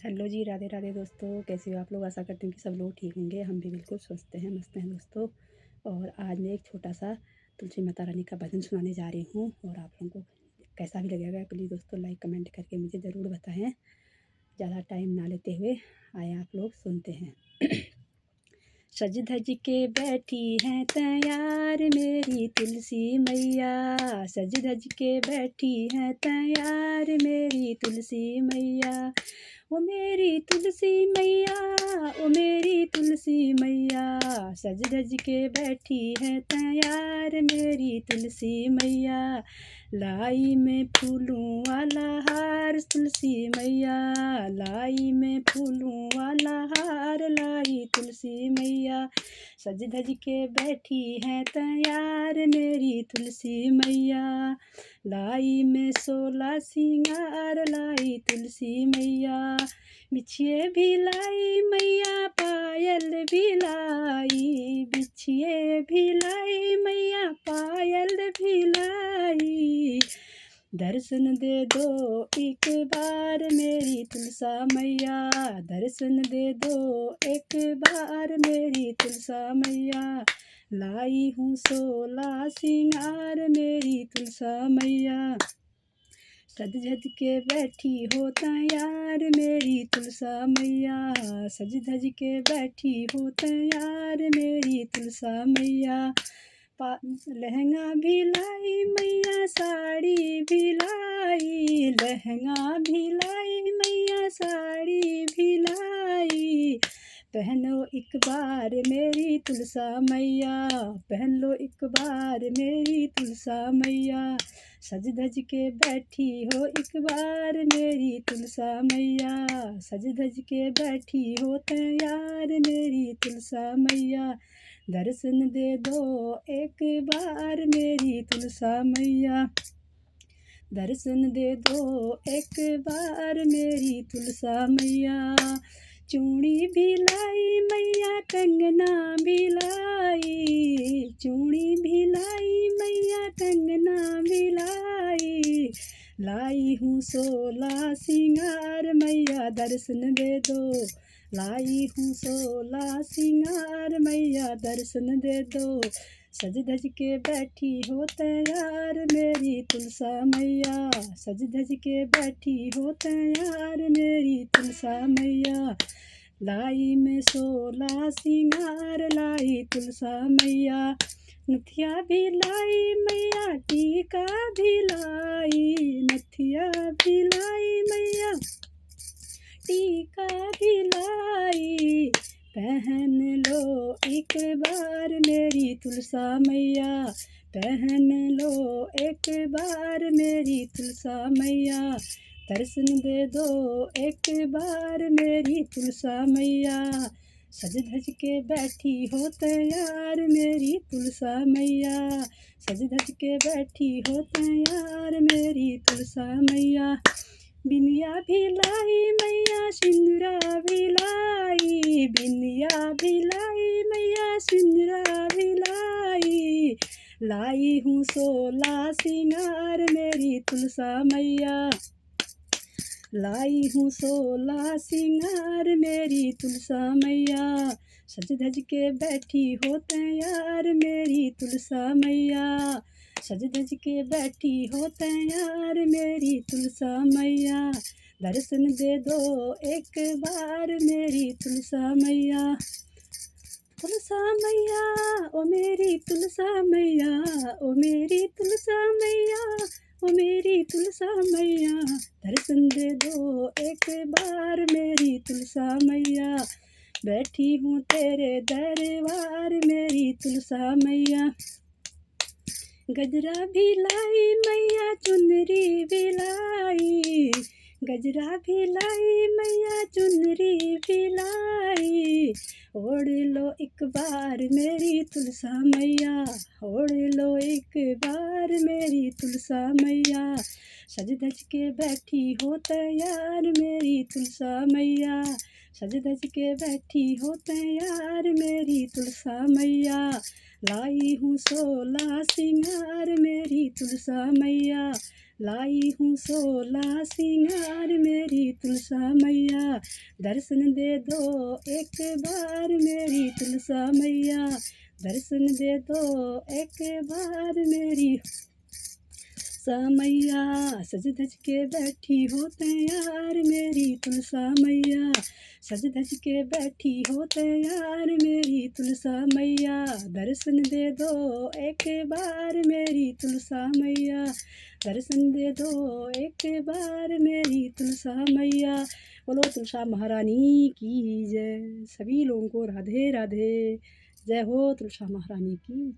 Hello जी, राधे राधे दोस्तों। कैसे हो आप लोग? आशा करती हूँ कि सब लोग ठीक होंगे। हम भी बिल्कुल स्वस्थ हैं, मस्त हैं दोस्तों। और आज मैं एक छोटा सा तुलसी माता रानी का भजन सुनाने जा रही हूँ, और आप लोगों को कैसा भी लगेगा प्लीज़ दोस्तों लाइक कमेंट करके मुझे ज़रूर बताएं। ज़्यादा टाइम ना लेते हुए आए आप लोग सुनते हैं। सज धज के बैठी हैं तैयार मेरी तुलसी मैया, सज धज के बैठी हैं तैयार मेरी तुलसी मैया। ओ मेरी तुलसी मैया, ओ मेरी तुलसी मैया, सज धज के बैठी है तैयार मेरी तुलसी मैया। लाई में फूलों वाला हार तुलसी मैया, लाई में फूलों वाला हार लाई तुलसी मैया। सज धज के बैठी है तैयार मेरी तुलसी मैया, लाई में 16 सिंगार लाई तुलसी मैया। बिछिए भी लाई मैया, पायल भी लाई, बिछिए भी लाई मैया, पायल भी लाई। दर्शन दे दो एक बार मेरी तुलसा मैया, दर्शन दे दो एक बार मेरी तुलसा मैया। लाई हूँ 16 सिंगार मेरी तुलसा मैया। सज धज के बैठी हो तैयार मेरी तुलसा मैया, सज धज के बैठी हो तैयार मेरी तुलसा मैया। लहंगा भी लाई मैया, साड़ी भी लाई, लहंगा भी लाई मैया, साड़ी भी लाई। पहनो एक बार मेरी तुलसा मैया, पहन लो एक बार मेरी तुलसा मैया। सज धज के बैठी हो एक बार मेरी तुलसा मैया, सज धज के बैठी हो तैयार मेरी तुलसा मैया। दर्शन दे दो एक बार मेरी तुलसा मैया, दर्शन दे दो एक बार मेरी तुलसा मैया। चूड़ी भी लाई मैया, कंगना भी लाई, चूड़ी भी लाई मैया, कंगना भी लाई। लाई हूँ 16 सिंगार मैया, दर्शन दे दो। लाई हूँ 16 सिंगार मैया, दर्शन दे दो। सज धज के बैठी हो तैयार मेरी तुलसा मैया, सज धज के बैठी हो तैयार मेरी तुलसा मैया। लाई में 16 सिंगार लाई तुलसा मैया। नथिया भी लाई मैया, टीका भी लाई, नथिया भी लाई मैया, टीका भी लाई। पहन लो एक बार मेरी तुलसा मैया, पहन लो एक बार मेरी तुलसा मैया। दर्शन दे दो एक बार मेरी तुलसा मैया। सज धज के बैठी हो तैयार मेरी तुलसा मैया, सज धज के बैठी हो तैयार मेरी तुलसा मैया। बिंदिया भी लाई मैया, सिंदूरा भी लाई, बिंदिया भी लाई मैया, सिंदूरा भी लाई। लाई हूँ 16 सिंगार मेरी तुलसा मैया, लाई हूँ 16 सिंगार मेरी तुलसा मैया। सज धज के बैठी हो तैयार मेरी तुलसा मैया, सज धज के बैठी हो तैयार मेरी तुलसा मैया। दर्शन दे दो एक बार मेरी तुलसा मैया। तुलसा मैया, ओ मेरी तुलसा मैया, ओ मेरी तुलसा मैया, ओ मेरी तुलसा मैया। दर्शन दे दो एक बार मेरी तुलसा मैया। बैठी हूँ तेरे दरबार मेरी तुलसा मैया। गजरा भी लाई मैया, चुनरी भी लाई, गजरा भी लाई मैया, चुनरी भी लाई। ओढ़ लो एक बार मेरी तुलसा मैया, ओढ़ लो एक बार मेरी तुलसा मैया। सज धज के बैठी हो तैयार मेरी तुलसा मैया, सज धज के बैठी हो तैयार मेरी तुलसा मैया, लाई हूँ 16 सिंगार मेरी तुलसा मैया, लाई हूँ 16 सिंगार मेरी तुलसा मैया, दर्शन दे दो एक बार मेरी तुलसा मैया, दर्शन दे दो एक बार मेरी तुलसा मैया, सज धज के बैठी हो तैयार मेरी तुलसा मैया, सज धज के बैठी हो तैयार मेरी तुलसा मैया, दर्शन दे दो एक बार मेरी तुलसा मैया, दर्शन दे दो एक बार मेरी तुलसा मैया। बोलो तुलसा महारानी की जय। सभी लोगों को राधे राधे। जय हो तुलसा महारानी की।